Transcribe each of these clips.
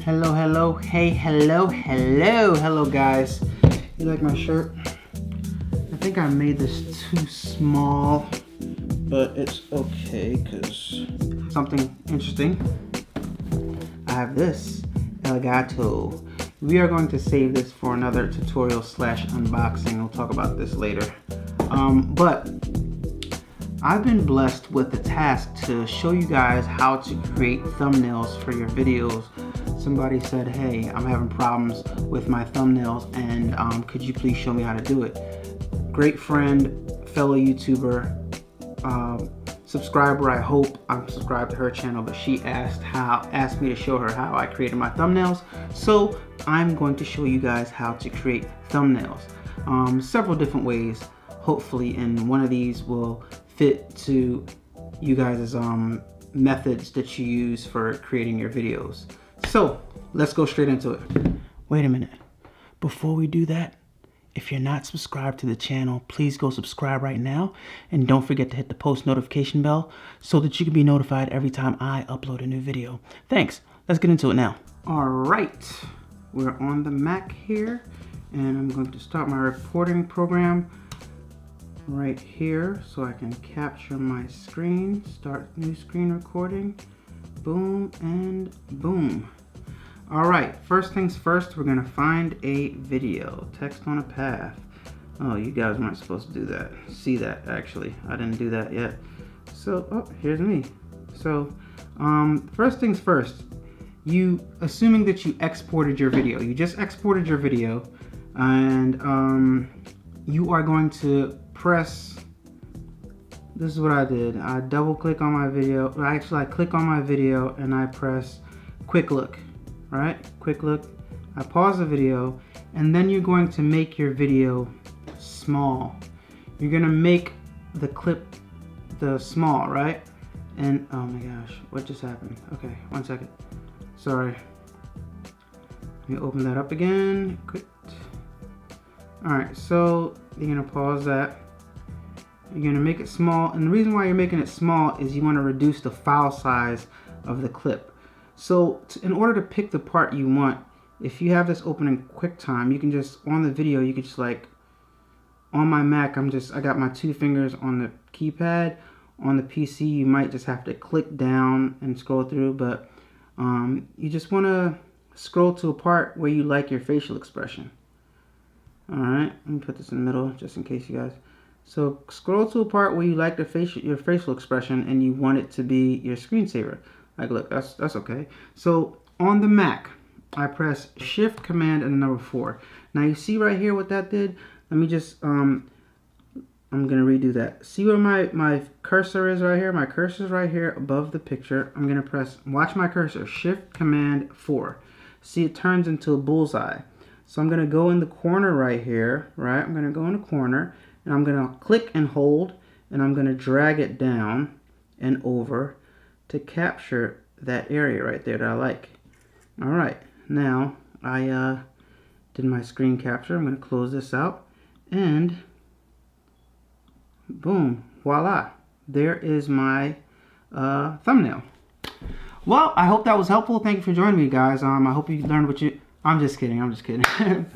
Hello, hello, hey, hello guys. You like my shirt? I think I made this too small, but it's okay because something interesting. I have this Elgato. We are going to save this for another tutorial slash unboxing. We'll talk about this later. But I've been blessed with the task to show you guys how to create thumbnails for your videos. Somebody said, hey, I'm having problems with my thumbnails and could you please show me how to do it? Great friend, fellow YouTuber, subscriber, I hope. I'm subscribed to her channel, but she asked me to show her how I created my thumbnails. So I'm going to show you guys how to create thumbnails. Several different ways, hopefully, and one of these will fit to you guys' methods that you use for creating your videos. So let's go straight into it. Wait a minute. Before we do that, if you're not subscribed to the channel, please go subscribe right now. And don't forget to hit the post notification bell so that you can be notified every time I upload a new video. Thanks. Let's get into it now. All right. We're on the Mac here, and I'm going to start my recording program right here so I can capture my screen. Start new screen recording. Boom and boom. All right, first things first, we're gonna find a video. Text on a path. Oh, you guys weren't supposed to do that. See that, actually. I didn't do that yet. So, oh, here's me. So, first things first, assuming that you exported your video. You just exported your video, and you are going to press, this is what I did. I double click on my video. Actually, I click on my video and I press quick look. Right? Quick look. I pause the video, and then you're going to make your video small. You're gonna make the clip the small, right? And oh my gosh, what just happened? Okay, 1 second. Sorry. Let me open that up again. Quick. Alright, so you're gonna pause that. You're gonna make it small, and the reason why you're making it small is you want to reduce the file size of the clip. So in order to pick the part you want, if you have this open in QuickTime, you can just, on the video, you can just like, on my Mac, I got my 2 fingers on the keypad. On the PC, you might just have to click down and scroll through, but you just want to scroll to a part where you like your facial expression. Alright, let me put this in the middle just in case you guys. So scroll to a part where you like your facial expression and you want it to be your screensaver. Like, look, that's okay. So on the Mac, I press Shift, Command, and the number 4. Now you see right here what that did? Let me just, I'm gonna redo that. See where my cursor is right here? My cursor is right here above the picture. I'm gonna press, watch my cursor, Shift, Command, 4. See, it turns into a bullseye. So I'm gonna go in the corner right here, right? I'm gonna go in the corner, and I'm gonna click and hold, and I'm gonna drag it down and over to capture that area right there that I like. All right, now I did my screen capture. I'm gonna close this out, and boom, voila, there is my thumbnail. Well, I hope that was helpful. Thank you for joining me, guys. I hope you learned what you, I'm just kidding.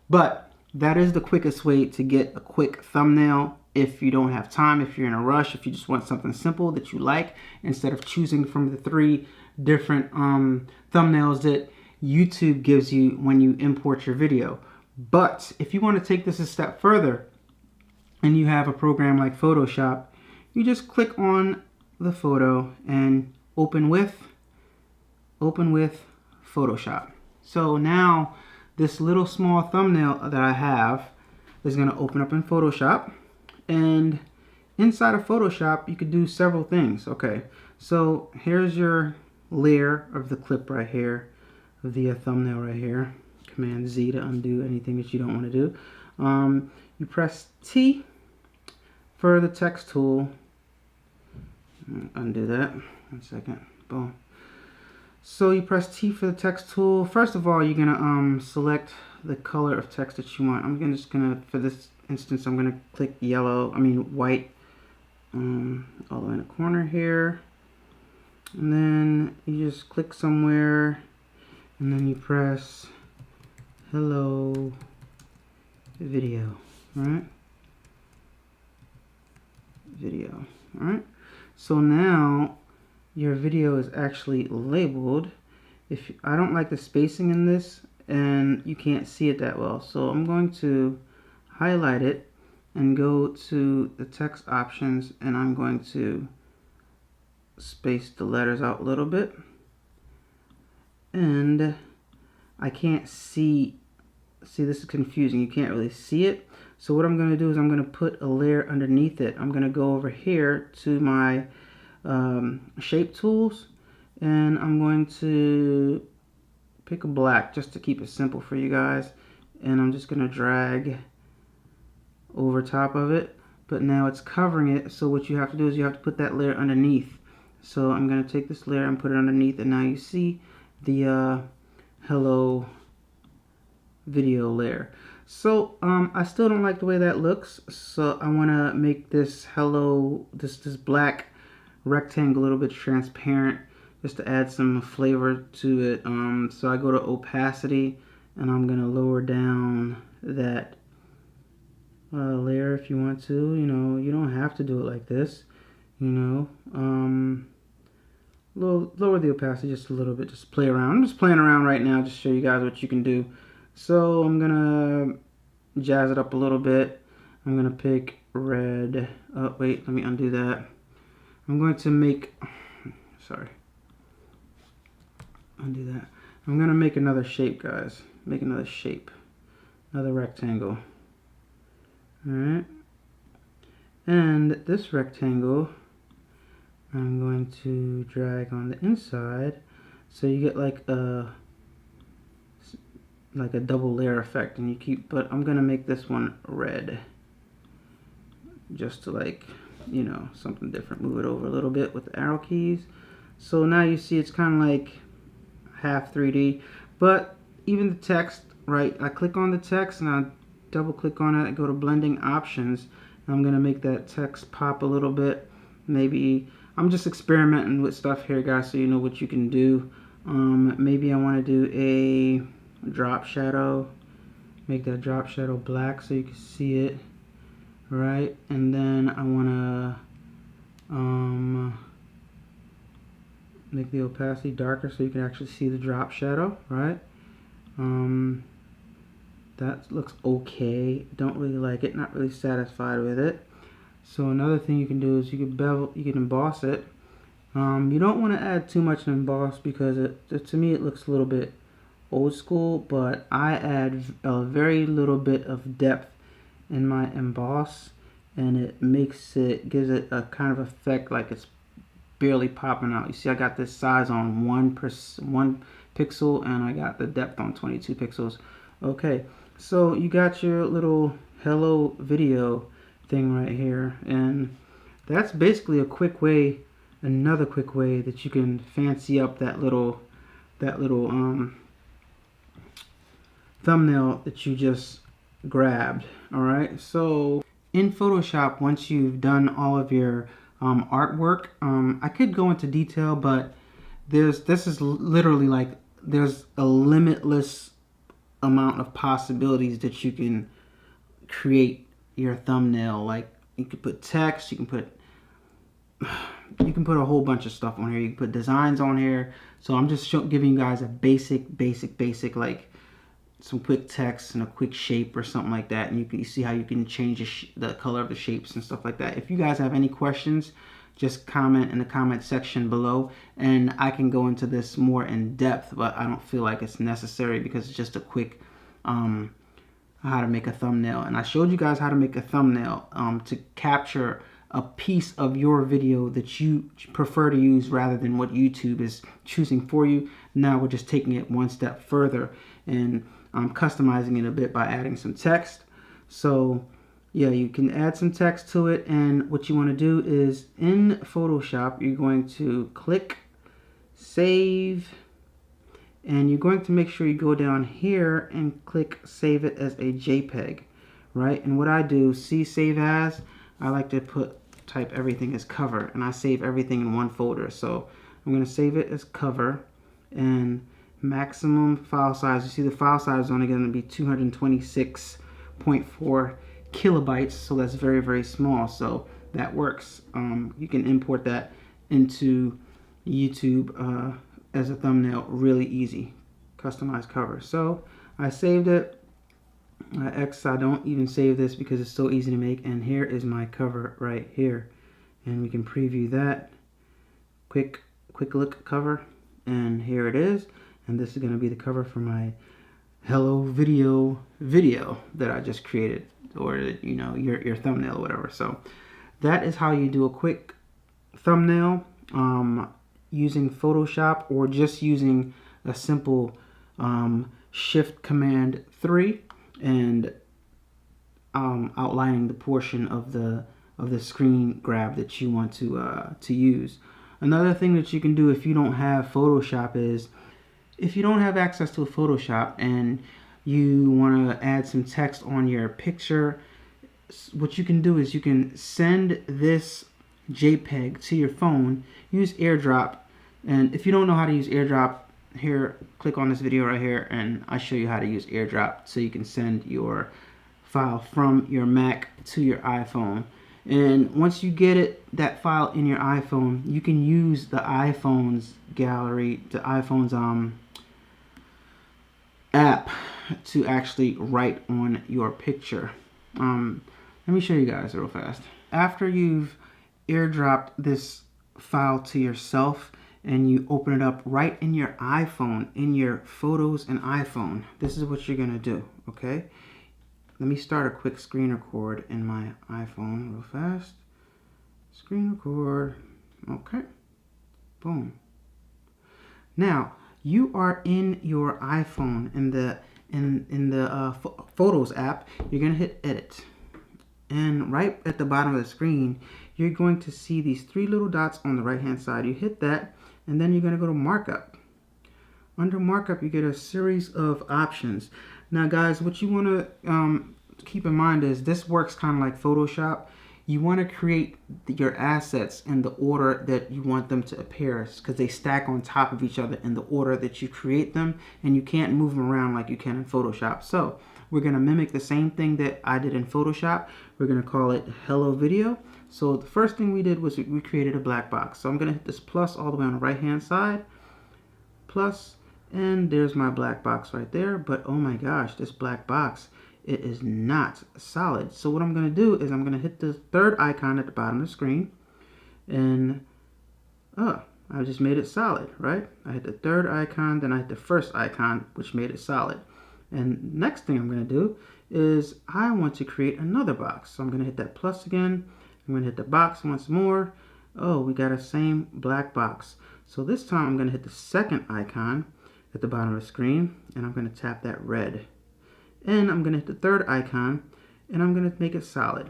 But that is the quickest way to get a quick thumbnail. If you don't have time, if you're in a rush, if you just want something simple that you like, instead of choosing from the 3 different thumbnails that YouTube gives you when you import your video. But if you want to take this a step further and you have a program like Photoshop, you just click on the photo and open with Photoshop. So now this little small thumbnail that I have is going to open up in Photoshop. And inside of Photoshop, you could do several things. Okay, so here's your layer of the clip right here, the thumbnail right here. Command Z to undo anything that you don't want to do. You press T for the text tool. Undo that. 1 second. Boom. So you press T for the text tool. First of all, you're gonna select the color of text that you want. Just gonna, for this instance, I'm gonna click white, all the way in the corner here, and then you just click somewhere. and then you press hello video, right? Video, alright? So now your video is actually labeled. If I don't like the spacing in this and you can't see it that well, so I'm going to highlight it and go to the text options, and I'm going to space the letters out a little bit, and I can't see this is confusing, you can't really see it. So what I'm going to do is I'm going to put a layer underneath it. I'm going to go over here to my shape tools, and I'm going to pick a black just to keep it simple for you guys, and I'm just going to drag over top of it, but now it's covering it. So what you have to do is you have to put that layer underneath. So I'm going to take this layer and put it underneath, and now you see the hello video layer. So I still don't like the way that looks, so I want to make this hello, this black rectangle a little bit transparent, just to add some flavor to it. So I go to opacity, and I'm going to lower down that layer if you want to. You know, you don't have to do it like this, you know. Lower the opacity just a little bit, just play around. I'm just playing around right now, just to show you guys what you can do. So I'm gonna jazz it up a little bit. I'm gonna pick red. Oh wait, let me undo that. I'm going to make, sorry, undo that. I'm gonna make another shape, guys. Make another shape, another rectangle. All right, and this rectangle I'm going to drag on the inside, so you get like a double layer effect, and you keep, but I'm gonna make this one red just to, like, you know, something different. Move it over a little bit with the arrow keys. So now you see it's kind of like half 3D, but even the text, right? I click on the text and I double click on it, I go to blending options, and I'm gonna make that text pop a little bit. Maybe I'm just experimenting with stuff here, guys, so you know what you can do. Maybe I want to do a drop shadow, make that drop shadow black so you can see it, right? And then I want to make the opacity darker so you can actually see the drop shadow, right? That looks okay. Don't really like it, not really satisfied with it. So another thing you can do is you can bevel, you can emboss it. You don't want to add too much emboss because to me it looks a little bit old school, but I add a very little bit of depth in my emboss, and it makes it, gives it a kind of effect like it's barely popping out. You see I got this size on 1 pixel, and I got the depth on 22 pixels. Okay, so you got your little hello video thing right here, and that's basically a quick way, another quick way that you can fancy up that little thumbnail that you just grabbed. All right, so in Photoshop, once you've done all of your artwork, I could go into detail, but this is literally like there's a limitless amount of possibilities that you can create your thumbnail. Like, you can put text, you can put a whole bunch of stuff on here. You can put designs on here. So I'm just giving you guys a basic, like some quick text and a quick shape or something like that, and you see how you can change the color of the shapes and stuff like that. If you guys have any questions, just comment in the comment section below, and I can go into this more in depth, but I don't feel like it's necessary because it's just a quick how to make a thumbnail. And I showed you guys how to make a thumbnail to capture a piece of your video that you prefer to use rather than what YouTube is choosing for you. Now we're just taking it one step further and customizing it a bit by adding some text. So yeah, you can add some text to it, and what you want to do is in Photoshop you're going to click save, and you're going to make sure you go down here and click save it as a JPEG, right? And what I do, see save as, I like to type everything as cover, and I save everything in one folder. So I'm going to save it as cover and maximum file size. You see the file size is only going to be 226.4 kilobytes, so that's very, very small. So that works. You can import that into YouTube as a thumbnail really easy. Customize cover. So I saved it. I don't even save this because it's so easy to make, and here is my cover right here, and we can preview that. Quick look cover, and here it is, and this is going to be the cover for my hello video that I just created, or you know, your thumbnail or whatever. So that is how you do a quick thumbnail using Photoshop, or just using a simple Shift Command 3 and outlining the portion of the screen grab that you want to use. Another thing that you can do if you don't have Photoshop is, if you don't have access to a Photoshop and you want to add some text on your picture, what you can do is you can send this JPEG to your phone, use AirDrop, and if you don't know how to use AirDrop, here, click on this video right here and I show you how to use AirDrop so you can send your file from your Mac to your iPhone. And once you get that file in your iPhone, you can use the iPhone's gallery, the iPhone's app to actually write on your picture. Let me show you guys real fast. After you've AirDropped this file to yourself and you open it up right in your iPhone, in your Photos and iPhone, this is what you're gonna do, okay? Let me start a quick screen record in my iPhone real fast. Screen record, okay, boom. Now, you are in your iPhone, in the Photos app. You're gonna hit Edit. And right at the bottom of the screen, you're going to see these three little dots on the right hand side. You hit that, and then you're going to go to Markup. Under Markup, you get a series of options. Now guys, what you want to keep in mind is this works kind of like Photoshop. You want to create your assets in the order that you want them to appear, because they stack on top of each other in the order that you create them, and you can't move them around like you can in Photoshop. So we're going to mimic the same thing that I did in Photoshop. We're going to call it Hello Video. So the first thing we did was we created a black box. So I'm going to hit this plus all the way on the right hand side. Plus, and there's my black box right there. But oh my gosh, this black box, it is not solid. So what I'm going to do is I'm going to hit the third icon at the bottom of the screen. And I just made it solid, right? I hit the third icon, then I hit the first icon, which made it solid. And next thing I'm going to do is I want to create another box. So I'm going to hit that plus again. I'm going to hit the box once more. Oh, we got a same black box. So this time I'm going to hit the second icon at the bottom of the screen, and I'm going to tap that red. And I'm going to hit the third icon, and I'm going to make it solid.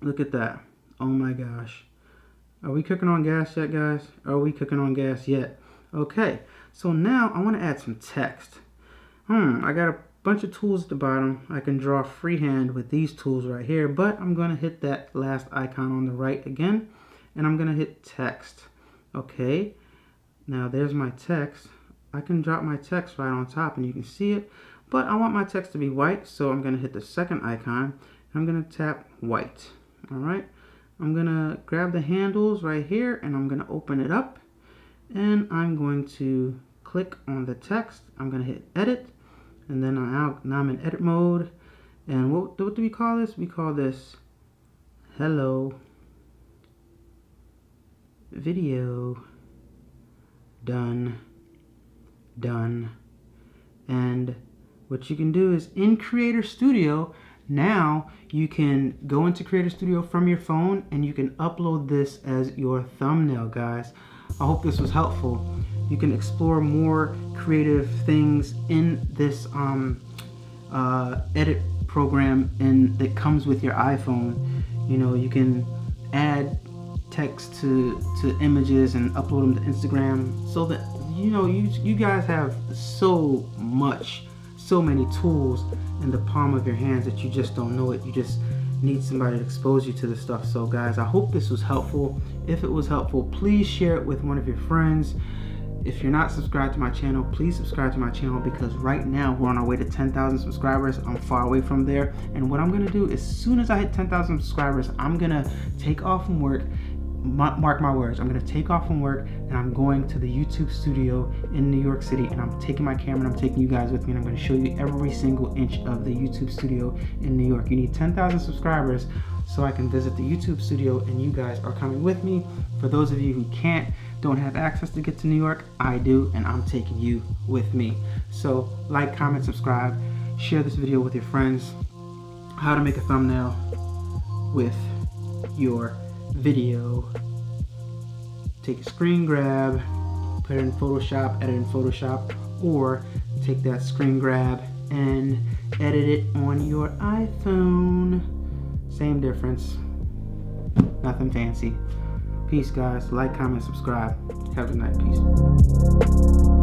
Look at that. Oh my gosh. Are we cooking on gas yet, guys? Are we cooking on gas yet? Okay, so now I want to add some text. I got a bunch of tools at the bottom. I can draw freehand with these tools right here, but I'm going to hit that last icon on the right again, and I'm going to hit text. Okay, now there's my text. I can drop my text right on top and you can see it, but I want my text to be white, so I'm going to hit the second icon, and I'm going to tap white. All right, I'm going to grab the handles right here, and I'm going to open it up, and I'm going to click on the text. I'm going to hit edit. And then now I'm in edit mode. And what do we call this? We call this Hello Video. Done. And what you can do is in Creator Studio, now you can go into Creator Studio from your phone and you can upload this as your thumbnail, guys. I hope this was helpful. You can explore more creative things in this edit program that comes with your iPhone. You know, you can add text to images and upload them to Instagram, so that you guys have so many tools in the palm of your hands that you just don't know it. You just need somebody to expose you to this stuff. So guys, I hope this was helpful. If it was helpful, please share it with one of your friends. If you're not subscribed to my channel, please subscribe to my channel, because right now we're on our way to 10,000 subscribers. I'm far away from there. And what I'm gonna do, as soon as I hit 10,000 subscribers, I'm gonna take off from work. Mark my words, I'm gonna take off from work and I'm going to the YouTube studio in New York City, and I'm taking my camera and I'm taking you guys with me, and I'm gonna show you every single inch of the YouTube studio in New York. You need 10,000 subscribers so I can visit the YouTube studio, and you guys are coming with me. For those of you who don't have access to get to New York, I do, and I'm taking you with me. So like, comment, subscribe, share this video with your friends. How to make a thumbnail with your video. Take a screen grab, put it in Photoshop, edit in Photoshop, or take that screen grab and edit it on your iPhone. Same difference, nothing fancy. Peace, guys. Like, comment, subscribe. Have a good night. Peace.